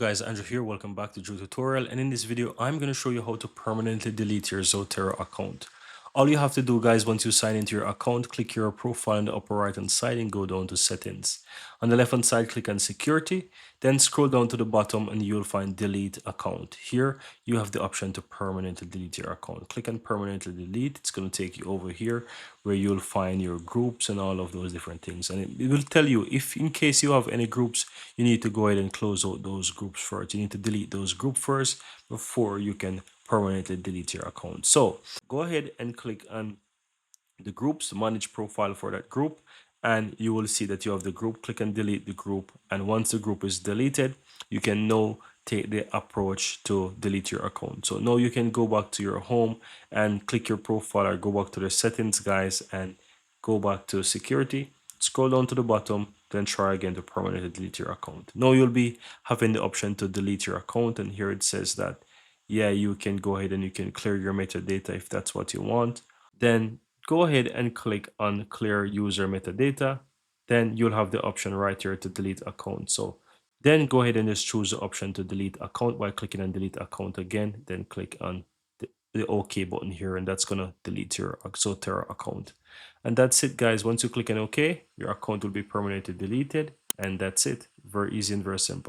Guys, Andrew here. Welcome back to Drew Tutorial. And in this video, I'm going to show you how to permanently delete your Zotero account. All you have to do, guys, once you sign into your account, click your profile on the upper right hand side and go down to settings. On the left hand side, click on security, then scroll down to the bottom and you'll find delete account. Here, you have the option to permanently delete your account. Click on permanently delete. It's going to take you over here where you'll find your groups and all of those different things. And it will tell you if in case you have any groups, you need to go ahead and close out those groups first. You need to delete those groups first before you can permanently delete your account. So go ahead and click on the groups, manage profile for that group, and you will see that you have the group. Click and delete the group, and once the group is deleted, you can now take the approach to delete your account. So now you can go back to your home and click your profile, or go back to the settings, guys, and go back to security, scroll down to the bottom, then try again to permanently delete your account. Now you'll be having the option to delete your account, and here it says that yeah, you can go ahead and you can clear your metadata if that's what you want. Then go ahead and click on clear user metadata. Then you'll have the option right here to delete account. So then go ahead and just choose the option to delete account by clicking on delete account again. Then click on the OK button here, and that's gonna delete your Zotero account. And that's it, guys. Once you click on OK, your account will be permanently deleted, and that's it. Very easy and very simple.